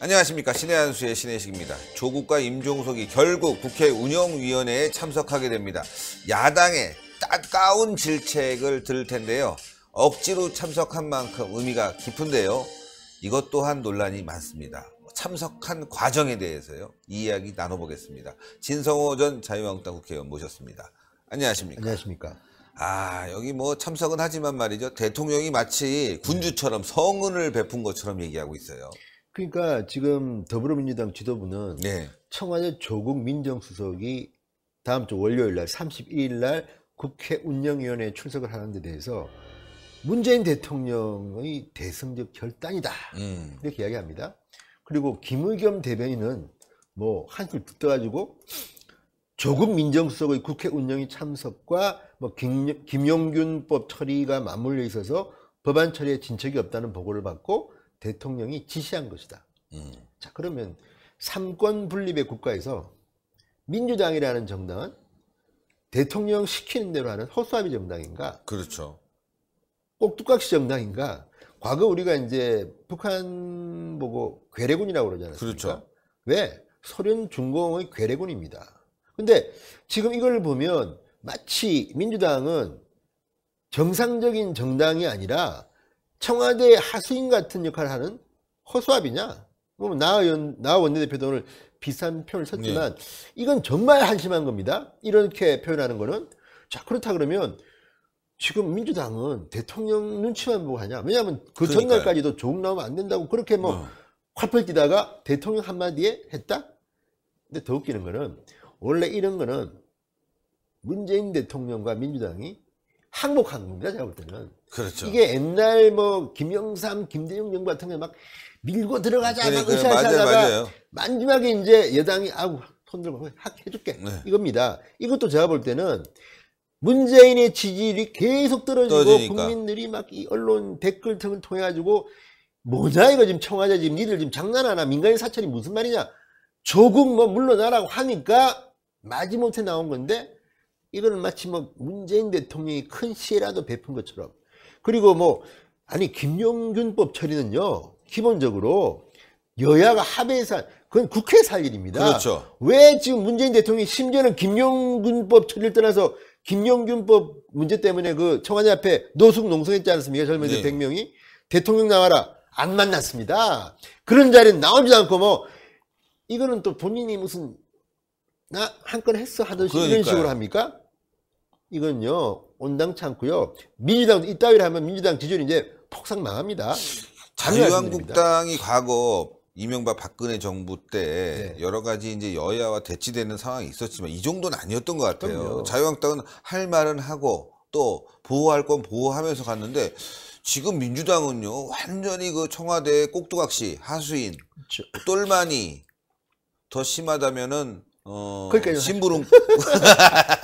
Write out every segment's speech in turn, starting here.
안녕하십니까. 신의 한수의 신혜식입니다. 조국과 임종석이 결국 국회 운영위원회에 참석하게 됩니다. 야당의 따가운 질책을 들을 텐데요. 억지로 참석한 만큼 의미가 깊은데요. 이것 또한 논란이 많습니다. 참석한 과정에 대해서요. 이 이야기 나눠보겠습니다. 진성호 전 자유한국당 국회의원 모셨습니다. 안녕하십니까. 안녕하십니까. 여기 뭐 참석은 하지만 말이죠. 대통령이 마치 군주처럼 성은을 베푼 것처럼 얘기하고 있어요. 그러니까 지금 더불어민주당 지도부는 네. 청와대 조국 민정수석이 다음 주 월요일 날 31일 날 국회 운영위원회에 출석을 하는 데 대해서 문재인 대통령의 대승적 결단이다. 이렇게 이야기합니다. 그리고 김의겸 대변인은 뭐 한술 뚝 떠가지고 조국 민정수석의 국회 운영위 참석과 뭐 김용균법 처리가 맞물려 있어서 법안 처리에 진척이 없다는 보고를 받고 대통령이 지시한 것이다. 자, 그러면 삼권 분립의 국가에서 민주당이라는 정당은 대통령 시키는 대로 하는 허수아비 정당인가? 그렇죠. 꼭두각시 정당인가? 과거 우리가 이제 북한 보고 괴뢰군이라고 그러지 않았습니까? 그렇죠. 왜? 소련 중공의 괴뢰군입니다. 근데 지금 이걸 보면 마치 민주당은 정상적인 정당이 아니라 청와대 하수인 같은 역할을 하는 허수아비냐? 뭐 나 원내대표도 오늘 비슷한 표현을 썼지만 네. 이건 정말 한심한 겁니다. 이렇게 표현하는 거는. 자, 그렇다 그러면 지금 민주당은 대통령 눈치만 보고 하냐? 왜냐하면 그 그러니까요. 전날까지도 조국 나오면 안 된다고 그렇게 뭐 활펄 뛰다가 대통령 한마디에 했다? 근데 더 웃기는 거는 원래 이런 거는 문재인 대통령과 민주당이 항복한 겁니다. 제가 볼 때는. 그렇죠. 이게 옛날 뭐 김영삼, 김대중 정부 같은 게 막 밀고 들어가자 막 그러니까요. 으쌰으쌰하다가 맞아요. 마지막에 이제 여당이 아우 손 들고 해줄게 이겁니다. 이것도 제가 볼 때는 문재인의 지지율이 계속 떨어지고 국민들이 막 이 언론 댓글등을 통해 가지고 뭐냐 이거 지금 청와대 지금 니들 지금 장난하나 민간인 사찰이 무슨 말이냐 조국 뭐 물러나라고 하니까 마지못해 나온 건데 이거는 마치 뭐 문재인 대통령이 큰 시혜라도 베푼 것처럼. 그리고 뭐 아니 김용균법 처리는요 기본적으로 여야가 합의해서 그건 국회에서 할 일입니다. 그렇죠. 왜 지금 문재인 대통령이 심지어는 김용균법 처리를 떠나서 김용균법 문제 때문에 그 청와대 앞에 노숙 농성했지 않습니까? 젊은이들 100명이 대통령 나와라 안 만났습니다. 그런 자리는 나오지도 않고 뭐 이거는 또 본인이 무슨 나 한 건 했어 하듯이 이런 식으로 합니까? 이건요 온당치 않고요. 민주당 이따위를 하면 민주당 지지율이 이제 폭삭 망합니다. 자유한국당이 과거 이명박 박근혜 정부 때 여러 가지 이제 여야와 대치되는 상황이 있었지만 이 정도는 아니었던 것 같아요. 그럼요. 자유한국당은 할 말은 하고 또 보호할 건 보호하면서 갔는데 지금 민주당은요 완전히 그 청와대 꼭두각시 하수인 그렇죠. 똘마니 더 심하다면은 심부름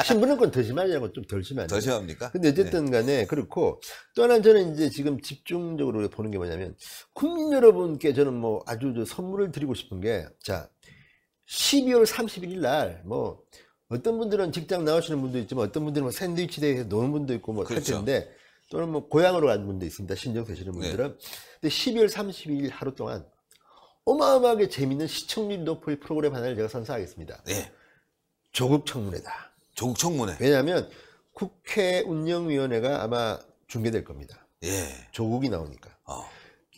신부름권 더 심하냐고 좀 덜 심하네. 더 심합니까? 근데 어쨌든 간에 그렇고 또 하나 저는 이제 지금 집중적으로 보는 게 뭐냐면 국민 여러분께 저는 뭐 아주 선물을 드리고 싶은 게 자 12월 31일 날 뭐 어떤 분들은 직장 나오시는 분도 있지만 어떤 분들은 뭐 샌드위치 대회에서 노는 분도 있고 뭐 할 텐데 또는 뭐 고향으로 가는 분도 있습니다. 신정 되시는 분들은. 근데 12월 32일 하루 동안 어마어마하게 재밌는 시청률 높을 프로그램 하나를 제가 선사하겠습니다. 네. 조국 청문회다. 조국 청문회. 왜냐하면 국회 운영위원회가 아마 중계될 겁니다. 예. 조국이 나오니까.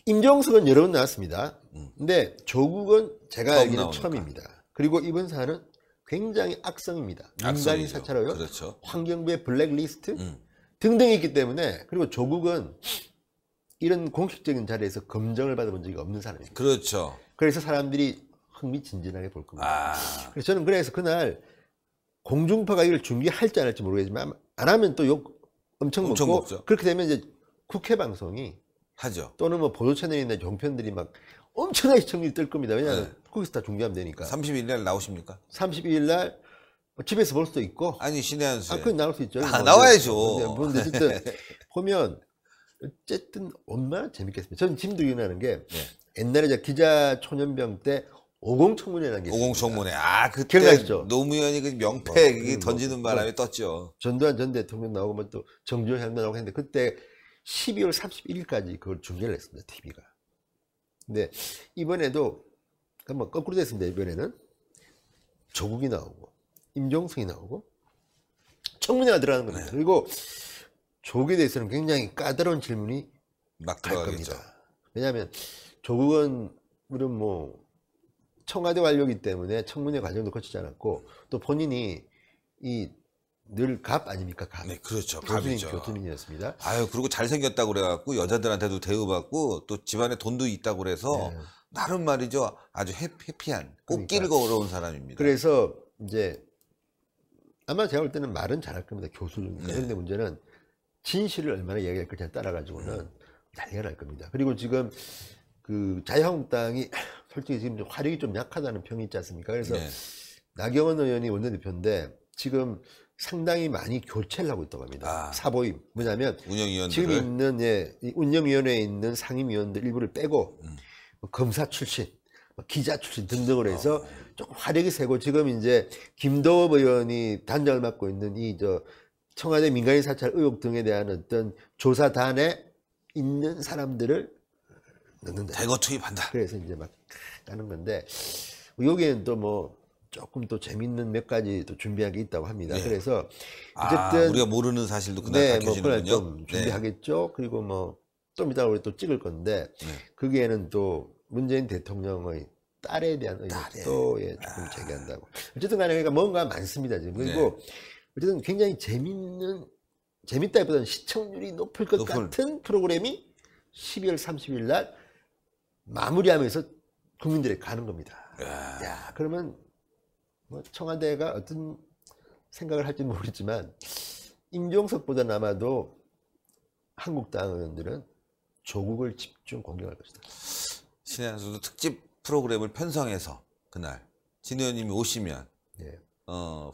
임종석은 여러 번 나왔습니다. 근데 조국은 제가 알기로는 처음입니다. 그리고 이번 사안은 굉장히 악성입니다. 민간인 사찰로요. 그렇죠. 환경부의 블랙리스트 등등이 있기 때문에 그리고 조국은 이런 공식적인 자리에서 검증을 받아본 적이 없는 사람입니다. 그렇죠. 그래서 사람들이 흥미진진하게 볼 겁니다. 그래서 저는 그래서 그날 공중파가 이걸 중계할지 안 할지 모르겠지만 안 하면 또 욕 엄청 먹고 먹죠. 그렇게 되면 이제 국회 방송이 하죠. 또는 뭐 보도 채널이나 종편들이 막 엄청나게 시청률이 뜰 겁니다. 왜냐하면 거기서 다 중계하면 되니까. 31일 날 나오십니까? 32일 날 집에서 볼 수도 있고. 아니 신의 한수에. 그건 나올 수 있죠. 나와야죠. 근데 어쨌든 보면 어쨌든 얼마나 재밌겠습니까? 저는 지금도 기억나는 게 옛날에 저 기자 초년병 때 50 청문회라는 게 50 청문회. 그때 기억나시죠? 노무현이 그 명패 던지는 바람에 떴죠. 전두환 전 대통령 나오고 뭐 또 정주영 향도 나오고 했는데 그때 12월 31일까지 그걸 중계를 했습니다. TV가. 근데 이번에도 뭐 거꾸로 됐습니다. 이번에는 조국이 나오고 임종석이 나오고 청문회가 들어가는 겁니다. 네. 그리고 조국에 대해서는 굉장히 까다로운 질문이 막 갈 들어가겠죠. 겁니다. 왜냐하면 조국은 물론 뭐 청와대 관료이기 때문에 청문회 과정도 거치지 않았고 또 본인이 이 늘 갑 아닙니까? 갑. 네, 그렇죠. 교수님, 갑이죠. 교수님이었습니다. 아유, 그리고 잘생겼다고 그래갖고 여자들한테도 대우받고 또 집안에 돈도 있다고 그래서 네. 나름 말이죠. 아주 해피한 꽃길 그러니까. 걸어온 사람입니다. 그래서 이제 아마 제가 볼 때는 말은 잘할 겁니다. 교수니까. 네. 그런데 문제는 진실을 얼마나 이야기할 거냐에 따라 가지고는 난리가 날 겁니다. 그리고 지금 그 자유한국당이 솔직히 지금 화력이 좀 약하다는 평이 있지 않습니까? 그래서 네. 나경원 의원이 원내대표인데 지금 상당히 많이 교체를 하고 있다고 합니다. 아. 사보임. 뭐냐면 운영위원들을 지금 있는 이 운영위원회에 있는 상임위원들 일부를 빼고 뭐 검사 출신, 뭐 기자 출신 등등을 해서 조금 화력이 세고 지금 이제 김도읍 의원이 단장을 맡고 있는 이 청와대 민간인 사찰 의혹 등에 대한 어떤 조사단에 있는 사람들을 넣는다. 대거 투입한다. 그래서 이제 막 하는 건데 여기에는 또 뭐 조금 또 재밌는 몇 가지 또 준비한 게 있다고 합니다. 네. 그래서 아, 어쨌든 우리가 모르는 사실도 그날 네, 뭐 그날 밝혀지는군요. 좀 준비하겠죠. 그리고 뭐 좀 이따가 우리 또 찍을 건데 네. 거기에는 또 문재인 대통령의 딸에 대한 의혹도 예, 조금 제기한다고. 어쨌든 간에 그러니까 뭔가 많습니다 지금. 그리고 어쨌든 굉장히 재밌다기보다는 시청률이 높을 것 같은 프로그램이 12월 30일 날 마무리하면서 국민들에게 가는 겁니다. 야, 그러면 뭐 청와대가 어떤 생각을 할지 모르겠지만 임종석보다는 아마도 한국당 의원들은 조국을 집중 공격할 것이다. 신의 한 수도 특집 프로그램을 편성해서 그날 진 의원님이 오시면 예.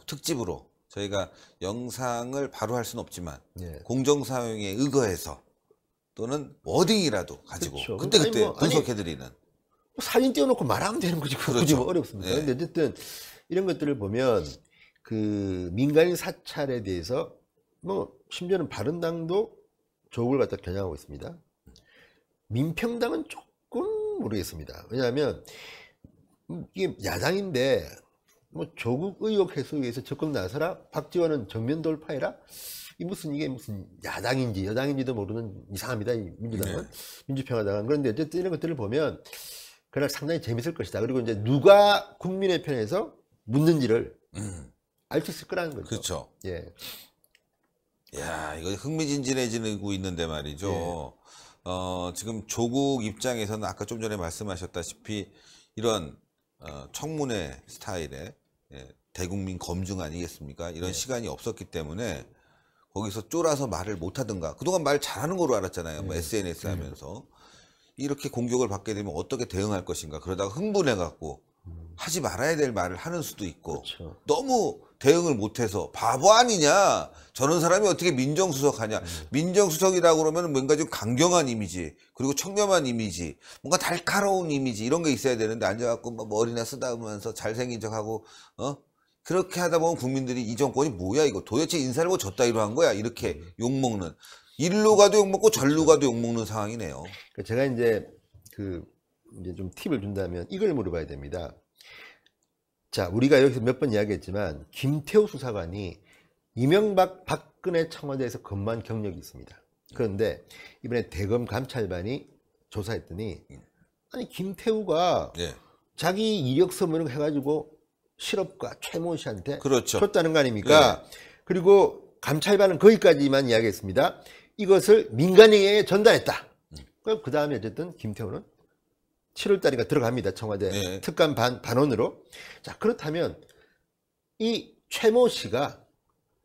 특집으로 저희가 영상을 바로 할 수는 없지만 예. 공정사용에 의거해서 또는 워딩이라도 가지고 그렇죠. 그때그때 아니, 뭐, 분석해드리는 뭐 사진 띄워놓고 말하면 되는 거지. 그거 그렇죠. 뭐 어렵습니다. 예. 근데 어쨌든 이런 것들을 보면 그 민간인 사찰에 대해서 뭐 심지어는 바른당도 조국을 갖다 겨냥하고 있습니다. 민평당은 조금 모르겠습니다. 왜냐하면 이게 야당인데 뭐 조국 의혹 해소에 위해서 적극 나서라, 박지원은 정면 돌파해라. 이게 무슨 야당인지 여당인지도 모르는 이상합니다. 이 민주당은. 네. 민주평화당은. 그런데 어쨌든 이런 것들을 보면 그날 상당히 재밌을 것이다. 그리고 이제 누가 국민의 편에서 묻는지를 알 수 있을 거라는 거죠. 그렇죠. 예. 야, 이거 흥미진진해지고 있는데 말이죠. 지금 조국 입장에서는 아까 좀 전에 말씀하셨다시피 이런 청문회 스타일의 대국민 검증 아니겠습니까? 이런 시간이 없었기 때문에 거기서 쫄아서 말을 못하든가 그동안 말 잘하는 거로 알았잖아요. 뭐 SNS 하면서 이렇게 공격을 받게 되면 어떻게 대응할 것인가 그러다가 흥분해갖고 하지 말아야 될 말을 하는 수도 있고 그렇죠. 너무 대응을 못해서 바보 아니냐 저런 사람이 어떻게 민정수석하냐 민정수석이라고 그러면 뭔가 좀 강경한 이미지 그리고 청렴한 이미지 뭔가 날카로운 이미지 이런 게 있어야 되는데 앉아갖고 뭐 머리나 쓰다보면서 잘생긴 척하고 그렇게 하다 보면 국민들이 이 정권이 뭐야 이거 도대체 인사를 뭐 졌다이로 한 거야 이렇게 욕먹는 일로 가도 욕먹고 절로 가도 욕먹는 상황이네요. 제가 이제 이제 좀 팁을 준다면 이걸 물어봐야 됩니다. 자, 우리가 여기서 몇 번 이야기했지만 김태우 수사관이 이명박 박근혜 청와대에서 근무한 경력이 있습니다. 그런데 이번에 대검 감찰반이 조사했더니 아니 김태우가 자기 이력서 뭐 이런 거 해가지고 실업가 최모 씨한테 그렇죠. 줬다는 거 아닙니까? 그리고 감찰반은 거기까지만 이야기했습니다. 이것을 민간인에게 전달했다. 그 다음에 어쨌든 김태우는 7월달인가 들어갑니다. 청와대 특감 반원으로. 자, 그렇다면 이 최모 씨가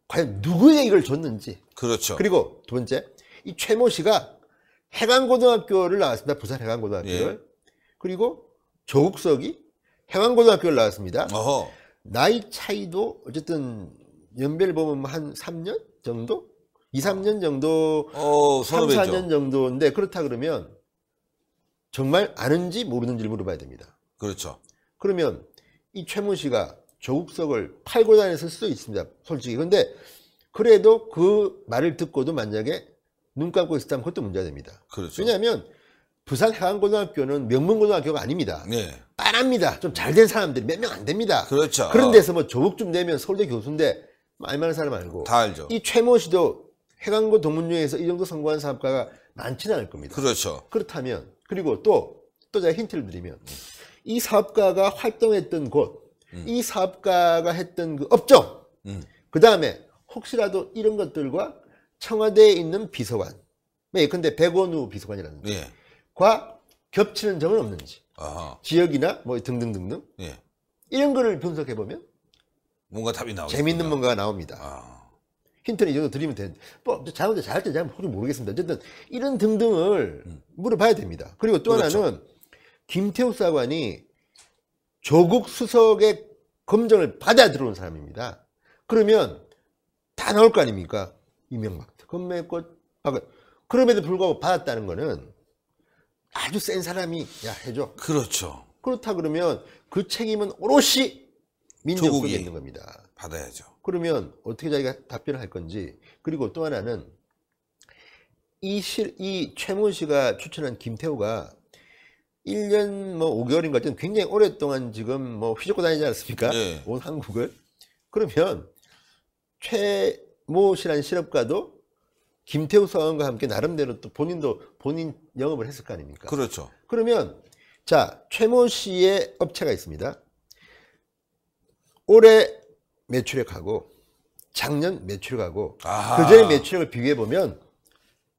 과연 누구에게 이걸 줬는지. 그렇죠. 그리고 두 번째, 이 최모 씨가 해관고등학교를 나왔습니다. 부산 해관고등학교를. 그리고 조국석이 해관고등학교를 나왔습니다. 나이 차이도 어쨌든 연배를 보면 한 3년 정도? 2, 3년 정도, 3, 4년 정도인데 그렇다 그러면 정말 아는지 모르는지를 물어봐야 됩니다. 그렇죠. 그러면 이 최모 씨가 조국석을 팔고 다녔을 수도 있습니다. 솔직히. 근데 그래도 그 말을 듣고도 만약에 눈 감고 있었다면 그것도 문제가 됩니다. 그렇죠. 왜냐하면 부산 해안고등학교는 명문고등학교가 아닙니다. 짠합니다. 좀 잘 된 사람들이 몇 명 안 됩니다. 그렇죠. 그런 데서 뭐 조국 좀 내면 서울대 교수인데 알만한 사람 알고. 다 알죠. 이 최모 씨도 해관고 동문류에서 이 정도 성공한 사업가가 많지는 않을 겁니다. 그렇죠. 그렇다면 그리고 또 제가 힌트를 드리면 이 사업가가 활동했던 곳, 이 사업가가 했던 그 업종, 그 다음에 혹시라도 이런 것들과 청와대에 있는 비서관, 근데 백원우 비서관이라는 예. 과 겹치는 점은 없는지, 아하. 지역이나 뭐 등등등등 예. 이런 거를 분석해 보면 뭔가 답이 나오죠. 재밌는 뭔가가 나옵니다. 아. 힌트는 이 정도 드리면 되는데, 뭐 잘할지 잘 모르겠습니다. 어쨌든 이런 등등을 물어봐야 됩니다. 그리고 또 그렇죠. 하나는 김태우 사관이 조국 수석의 검증을 받아 들어온 사람입니다. 그러면 다 나올 거 아닙니까? 이명박 특검했고, 그럼에도 불구하고 받았다는 거는 아주 센 사람이 야 해줘. 그렇죠. 그렇다 그러면 그 책임은 오롯이 민정수석에 조국이 있는 겁니다. 받아야죠. 그러면 어떻게 자기가 답변을 할 건지. 그리고 또 하나는 이 최모 씨가 추천한 김태우가 1년 뭐 5개월인가 어쨌든 굉장히 오랫동안 지금 뭐 휘젓고 다니지 않습니까? 네. 온 한국을. 그러면 최모 씨라는 실업가도 김태우 사원과 함께 나름대로 또 본인 영업을 했을 거 아닙니까? 그렇죠. 그러면 자, 최모 씨의 업체가 있습니다. 올해 매출액하고 작년 매출액하고 아하. 그전의 매출액을 비교해 보면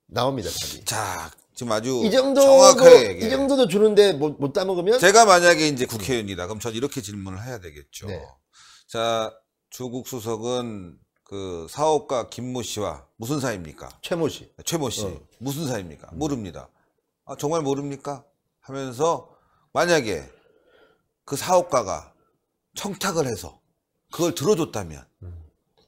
나옵니다, 답이. 자, 지금 아주 이 정확하게 얘기해요. 정도도 주는데 못 따먹으면 제가 만약에 이제 국회의원이다. 그럼 전 이렇게 질문을 해야 되겠죠. 네. 자, 조국 수석은 그 사업가 김모 씨와 무슨 사이입니까? 최모 씨. 최모 씨. 무슨 사이입니까? 모릅니다. 아, 정말 모릅니까? 하면서 만약에 그 사업가가 청탁을 해서 그걸 들어줬다면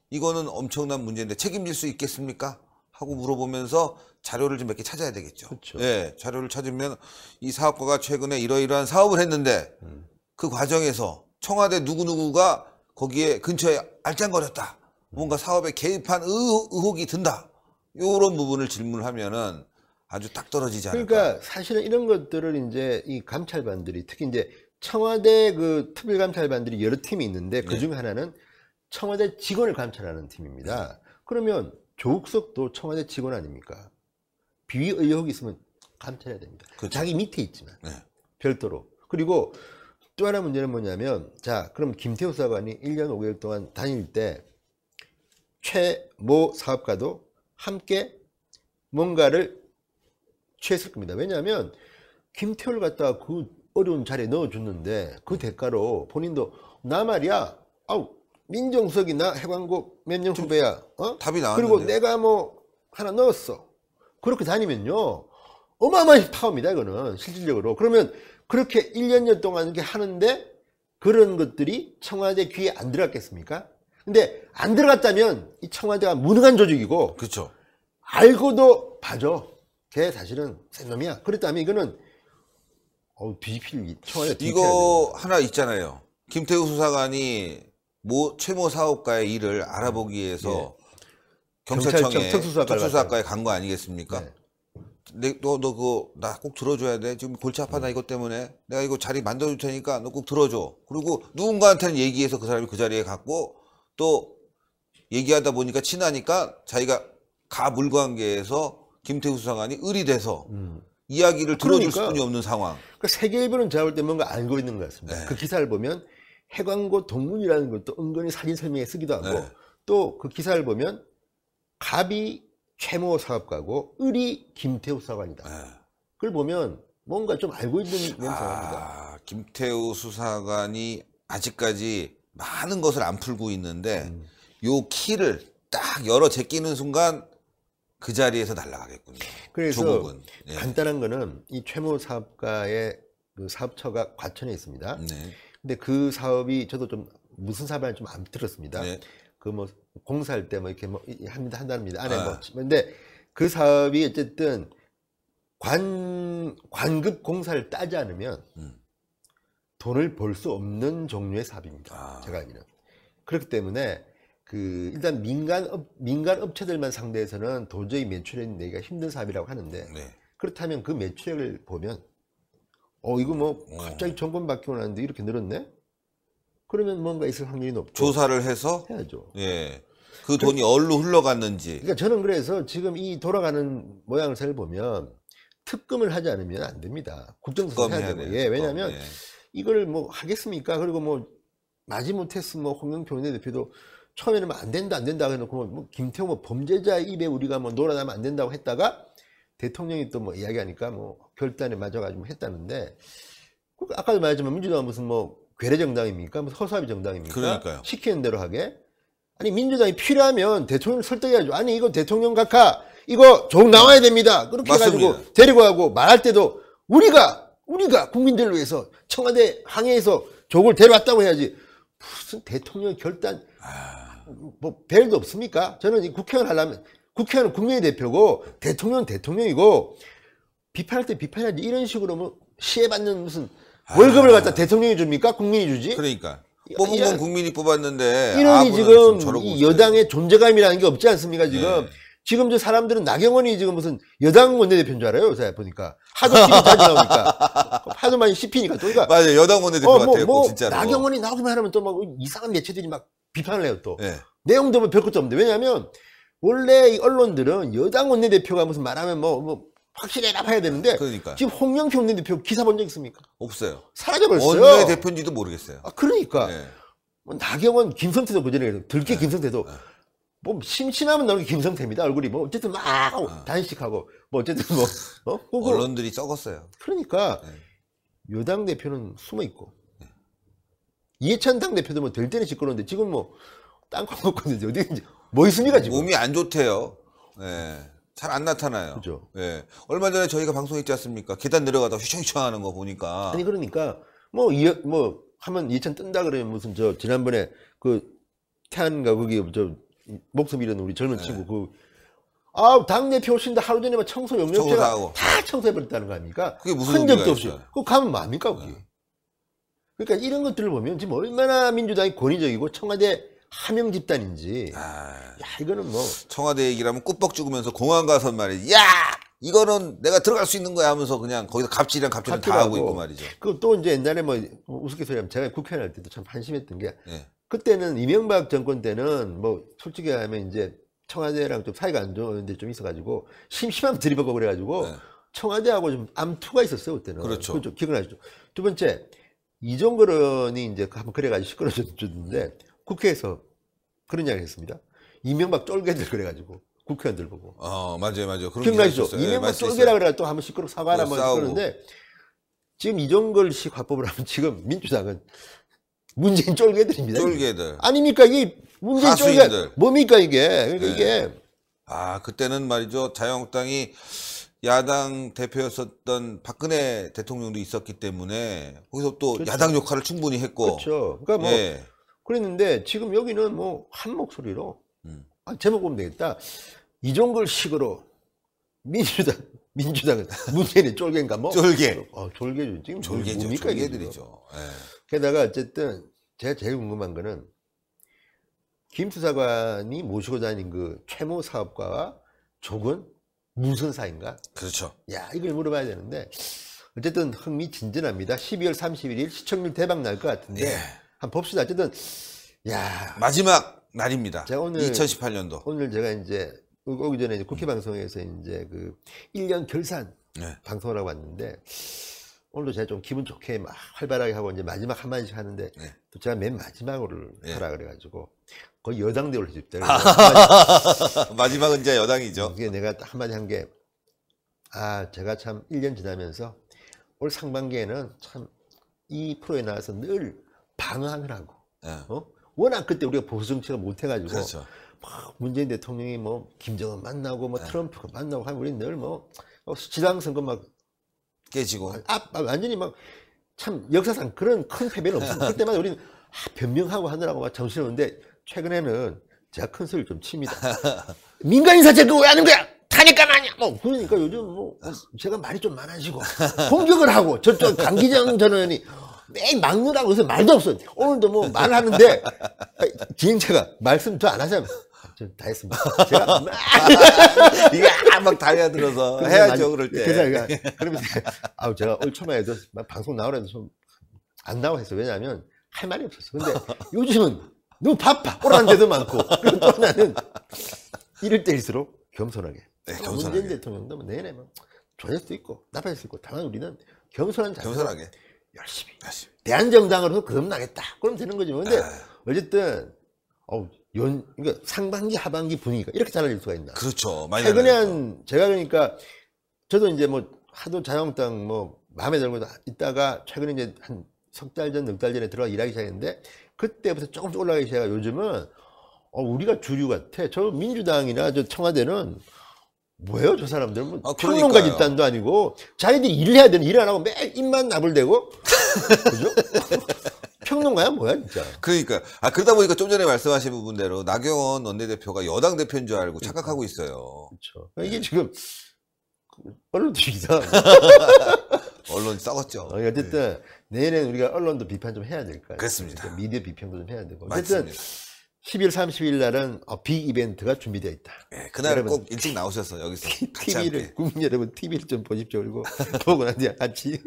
이거는 엄청난 문제인데 책임질 수 있겠습니까? 하고 물어보면서 자료를 좀 몇 개 찾아야 되겠죠. 그렇죠. 예, 자료를 찾으면 이 사업가가 최근에 이러이러한 사업을 했는데 그 과정에서 청와대 누구누구가 거기에 근처에 알짱거렸다. 뭔가 사업에 개입한 의혹이 든다. 이런 부분을 질문을 하면은 아주 딱 떨어지지 않을까. 그러니까 사실은 이런 것들을 이제 이 감찰반들이 특히 이제 청와대 그 특별감찰반들이 여러 팀이 있는데 그 중에 하나는 청와대 직원을 감찰하는 팀입니다. 그러면 조국석도 청와대 직원 아닙니까? 비위 의혹이 있으면 감찰해야 됩니다. 그렇죠. 자기 밑에 있지만 네. 별도로. 그리고 또 하나 문제는 뭐냐면 자, 그럼 김태우 사관이 1년 5개월 동안 다닐 때 최모 사업가도 함께 뭔가를 취했을 겁니다. 왜냐하면 김태우를 갖다가 그 어려운 자리에 넣어줬는데 그 대가로 본인도 나 말이야 민정수석이 나 해관고 몇 년 후배야. 답이 나왔는데. 그리고 내가 뭐 하나 넣었어. 그렇게 다니면요 어마어마한 파워입니다. 이거는 실질적으로. 그러면 그렇게 1년 동안 이렇게 하는데 그런 것들이 청와대 귀에 안 들어갔겠습니까? 근데 안 들어갔다면 이 청와대가 무능한 조직이고 그렇죠. 알고도 봐줘. 걔 사실은 센 놈이야. 그랬다면 이거는 뒤집힐 청와대 이거 하나 있잖아요. 김태우 수사관이 최모 사업가의 일을 알아보기 위해서 경찰청에 특수수사과에 간 거 아니겠습니까? 네. 너 그거 나 꼭 들어줘야 돼. 지금 골치 아파나 이것 때문에 내가 이거 자리 만들어줄 테니까 너 꼭 들어줘. 그리고 누군가한테는 얘기해서 그 사람이 그 자리에 갔고 또 얘기하다 보니까 친하니까 자기가 물관계에서 김태우 수사관이 의리돼서 이야기를 들어줄 그러니까. 수뿐이 없는 상황. 그러니까 세계일보는 제가 볼 때 뭔가 알고 있는 것 같습니다. 네. 그 기사를 보면 해관고 동문이라는 것도 은근히 사진 설명에 쓰기도 하고 네. 또 그 기사를 보면 갑이 최모 사업가고 을이 김태우 사관이다. 네. 그걸 보면 뭔가 좀 알고 있는 냄새입니다. 아, 김태우 수사관이 아직까지 많은 것을 안 풀고 있는데 요 키를 딱 열어 제끼는 순간 그 자리에서 날아가겠군요. 그래서 조국은. 예. 간단한 거는 이 최모 사업가의 그 사업처가 과천에 있습니다. 네. 근데 그 사업이 저도 좀 무슨 사업인지 좀 안 들었습니다. 네. 그 뭐 공사할 때 뭐 이렇게 뭐 한답니다. 안에 아. 뭐 근데 그 사업이 어쨌든 관급 공사를 따지 않으면 돈을 벌 수 없는 종류의 사업입니다. 아. 제가 알기는. 그렇기 때문에 그 일단 민간 업체들만 상대해서는 도저히 매출액 내기가 힘든 사업이라고 하는데 네. 그렇다면 그 매출액을 보면 이거 뭐 갑자기 정권 바뀌고 나는데 이렇게 늘었네? 그러면 뭔가 있을 확률이 높죠. 조사를 해서 해야죠. 예. 그 돈이 어디로 흘러갔는지. 그러니까 저는 그래서 지금 이 돌아가는 모양을 잘 보면 특검을 하지 않으면 안 됩니다. 국정수사 해야 되고. 예, 왜냐하면 예. 이걸 뭐 하겠습니까? 그리고 뭐 마지못해서 뭐 홍영표 원내대표도 처음에는 뭐 안 된다 해놓고 뭐 김태호 뭐 범죄자 입에 우리가 뭐 놀아나면 안 된다고 했다가 대통령이 또 뭐 이야기하니까 뭐 결단에 맞아가지고 했다는데 아까도 말했지만 민주당은 무슨 뭐 괴뢰 정당입니까? 무슨 허수아비 정당입니까? 그러니까요. 시키는 대로 하게. 아니 민주당이 필요하면 대통령을 설득해야죠. 아니 이거 대통령 각하 이거 조 나와야 됩니다. 그렇게 맞습니다. 해가지고 데리고 가고 말할 때도 우리가 국민들을 위해서 청와대 항해에서 조국을 데려왔다고 해야지. 무슨 대통령 결단 뭐 벨도 없습니까? 저는 이 국회의원 하려면 국회의원은 국민의 대표고 대통령은 대통령이고 비판할 때 비판해야지. 이런 식으로 뭐 시해받는 무슨 월급을 갖다 대통령이 줍니까? 국민이 주지? 그러니까 뽑은 건 국민이 뽑았는데 이런이 지금 지금 이 여당의 존재감이라는 게 없지 않습니까? 지금 지금 저 사람들은 나경원이 지금 무슨 여당 원내대표인 줄 알아요. 제가 보니까 하도 TV 자주 나오니까 하도 많이 씹히니까 또 그러니까 맞아요. 여당 원내대표 같아요. 진짜로. 나경원이 나오기만 하면 또 막 이상한 매체들이 막 비판을 해요 또. 예. 내용도 뭐 별것도 없는데 왜냐하면 원래 이 언론들은 여당 원내대표가 무슨 말하면 뭐 확실해라 해야 되는데 그러니까 지금 홍영표 원내대표 기사 본 적 있습니까? 없어요. 사라져버렸어요. 원내대표인지도 모르겠어요. 그러니까 예. 뭐 나경원, 김성태도 그전에 들깨 김성태도 뭐 심심하면 나오는 게 김성태입니다. 얼굴이 뭐 어쨌든 막 단식하고 뭐 어쨌든 뭐 언론들이 썩었어요. 그러니까 여당 대표는 숨어 있고 이해찬 당 대표도 뭐 될 때는 시끄러운데 지금 뭐 땅콩 먹고 있는지 어디 있는지 뭐 있습니까 지금? 몸이 안 좋대요. 예. 잘 안 나타나요. 그죠. 예. 얼마 전에 저희가 방송했지 않습니까? 계단 내려가다 휘청휘청 하는 거 보니까. 아니 그러니까 뭐 하면 이해찬 뜬다 그러면 무슨 저 지난번에 그 태안가 거기 저 목숨 잃은 우리 젊은 친구 당 대표 오신다 하루 전에 막 청소 용역제가 다 청소해버렸다는 거 아닙니까? 그게 무슨 흔적도 없이. 있어요? 그거 가면 뭐합니까 거기? 그러니까 이런 것들을 보면 지금 얼마나 민주당이 권위적이고 청와대 하명 집단인지. 야 이거는 뭐 청와대 얘기를 하면 꾸벅 죽으면서 공항 가서 말이지. 야 이거는 내가 들어갈 수 있는 거야 하면서 그냥 거기서 갑질이랑 갑질은 다 하고 있고 말이죠. 그 또 이제 옛날에 뭐 우스갯소리하면 제가 국회의원 할 때도 참 한심했던 게 그때는 이명박 정권 때는 뭐 솔직히 하면 이제 청와대랑 좀 사이가 안 좋은데 좀 있어가지고 심심하면 들이받고 그래가지고 청와대하고 좀 암투가 있었어요 그때는. 그렇죠. 기억나시죠? 두 번째 이종걸 의원이 이제 한번 그래가지고 시끄러졌는데 국회에서 그런 이야기 했습니다. 이명박 쫄개들 그래가지고 국회의원들 보고. 맞아요. 그런 기억나시죠? 이명박 쫄개라 그래가 또 한번 시끄럽고 사과하라 뭐 그러는데 지금 이종걸식 화법을 하면 지금 민주당은 문재인 쫄개들입니다. 쫄개들. 아닙니까? 이게 문재인 쫄개 뭡니까 이게? 그러니까 이게 그때는 말이죠. 자유한국당이 야당 대표였었던 박근혜 대통령도 있었기 때문에 거기서 또 그렇죠. 야당 역할을 충분히 했고. 그렇죠. 그러니까 뭐 그랬는데 지금 여기는 뭐 한 목소리로 제목 보면 되겠다. 이종걸식으로 민주당은 문재인의 쫄개인가 뭐? 쫄개. 쫄개죠. 지금 쫄개죠. 뭡니까 쫄개들이죠. 게다가 어쨌든 제가 제일 궁금한 거는 김 수사관이 모시고 다닌 그 최모 사업가와 조건 무슨 사이인가? 그렇죠. 야 이걸 물어봐야 되는데 어쨌든 흥미진진합니다. 12월 31일 시청률 대박 날 것 같은데 한번 봅시다. 어쨌든 마지막 날입니다. 제가 오늘 2018년도. 오늘 제가 이제 오기 전에 이제 국회 방송에서 이제 그 1년 결산 방송을 하고 왔는데 오늘도 제가 좀 기분 좋게 막 활발하게 하고 이제 마지막 한마디씩 하는데 또 제가 맨 마지막으로 하라 그래가지고 거의 여당 대우를 해줬대. 마지막은 이제 여당이죠. 그게 내가 한마디 한 게 제가 참 1년 지나면서 올 상반기에는 참 이 프로에 나와서 늘 방황을 하고 워낙 그때 우리가 보수 정치가 못해가지고 그렇죠. 막 문재인 대통령이 뭐 김정은 만나고 뭐 트럼프 만나고 하면 우리 늘 뭐 지방선거 막 깨지고 완전히 막 참 역사상 그런 큰 패배는 없습니다. 그때마다 우리는 변명하고 하느라고 막 정신을 없는데 최근에는 제가 큰 소리를 좀 칩니다. 민간인사 제거 왜 하는 거야? 타니까 말이야. 뭐 그러니까 요즘 뭐 제가 말이 좀 많아지고 공격을 하고 저쪽 강기정 전 의원이 매일 막느라고 해서 말도 없어. 오늘도 뭐 말하는데 진행자가 말씀 더 안 하자면 저 다 했습니다. 제가 막 이게 막 달려들어서 해야죠, 그럴 때. 그래서 그러면서 제가 올 초반에도 막 방송 나오라도 좀 안 나오고 했어. 왜냐하면 할 말이 없었어. 근데 요즘은 너무 바빠. 오라는 데도 많고. 그리고 또 하나는 이럴 때일수록 겸손하게. 네, 겸손하게. 문재인 대통령도 내내 막 좋을 수도 있고 나쁠 수도 있고 다만 우리는 겸손한 자세로 겸손하게. 열심히. 대한정당으로서 거듭나겠다. 그럼 되는 거지. 근데 아. 어쨌든 그러니까 상반기 하반기 분위기가 이렇게 달라질 수가 있나. 그렇죠. 많이 최근에 달라졌죠. 제가 그러니까 저도 이제 뭐 하도 자유한국당 뭐 마음에 들고 있다가 최근에 이제 한 석 달 전, 넉 달 전에 들어가 일하기 시작했는데 그때부터 조금씩 올라가기 시작해가 요즘은 우리가 주류 같아. 저 민주당이나 저 청와대는 뭐예요, 저 사람들? 뭐 평론가 그러니까요. 집단도 아니고 자기들이 일을 해야 되는 일을 안 하고 매일 입만 나불대고 그죠? 평론가야 뭐야 진짜. 그러니까 그러다 보니까 좀 전에 말씀하신 부분대로 나경원 원내대표가 여당 대표인 줄 알고 착각하고 있어요. 그렇죠. 이게 지금 언론도 이상하고 언론이 썩었죠. 어쨌든 내년에 우리가 언론도 비판 좀 해야 될 거예요. 그렇습니다. 미디어 비평도 좀 해야 되고. 어쨌든 맞습니다. 10일 30일 날은 빅 이벤트가 준비되어 있다. 네, 그날 여러분, 꼭 일찍 나오셔서 여기서 같이 함께. TV를 국민 여러분 TV를 좀 보십시오. 그리고 보고 난 뒤에 같이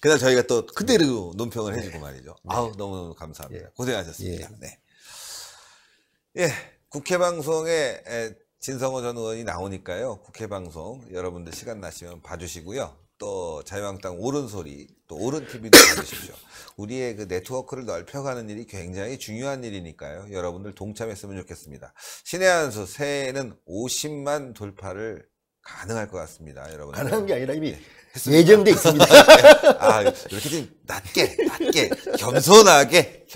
그날 저희가 또 그대로 논평을 해주고 말이죠. 아우 너무너무 감사합니다. 예. 고생하셨습니다. 네. 예, 국회 방송에 진성호 전 의원이 나오니까요. 국회 방송 여러분들 시간 나시면 봐주시고요. 또 자유한국당 옳은 소리, 또 옳은 TV도 봐주십시오. 우리의 그 네트워크를 넓혀가는 일이 굉장히 중요한 일이니까요. 여러분들 동참했으면 좋겠습니다. 신의 한 수 새해에는 50만 돌파를 가능할 것 같습니다. 여러분. 가능한 게 아니라 이미 했습니다. 예정돼 있습니다. 이렇게 좀 낮게, 겸손하게.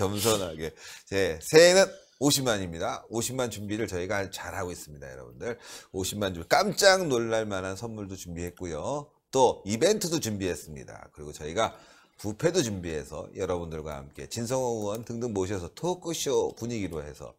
새해는 50만입니다. 50만 준비를 저희가 잘하고 있습니다, 여러분들. 50만 준비, 깜짝 놀랄 만한 선물도 준비했고요. 또 이벤트도 준비했습니다. 그리고 저희가 부페도 준비해서 여러분들과 함께 진성호 의원 등등 모셔서 토크쇼 분위기로 해서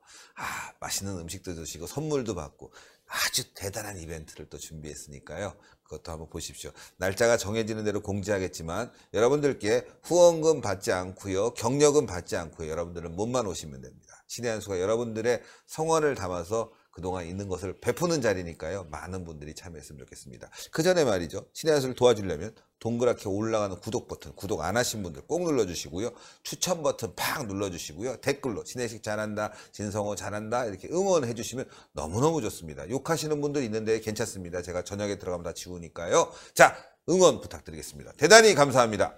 맛있는 음식도 드시고 선물도 받고 아주 대단한 이벤트를 또 준비했으니까요. 그것도 한번 보십시오. 날짜가 정해지는 대로 공지하겠지만 여러분들께 후원금 받지 않고요. 격려금 받지 않고요. 여러분들은 몸만 오시면 됩니다. 신의 한 수가 여러분들의 성원을 담아서 그동안 있는 것을 베푸는 자리니까요. 많은 분들이 참여했으면 좋겠습니다. 그 전에 말이죠. 신의 한 수를 도와주려면 동그랗게 올라가는 구독 버튼, 구독 안 하신 분들 꼭 눌러주시고요. 추천 버튼 팍 눌러주시고요. 댓글로 신혜식 잘한다, 진성호 잘한다 이렇게 응원해 주시면 너무너무 좋습니다. 욕하시는 분들 있는데 괜찮습니다. 제가 저녁에 들어가면 다 지우니까요. 자, 응원 부탁드리겠습니다. 대단히 감사합니다.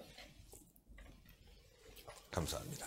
감사합니다.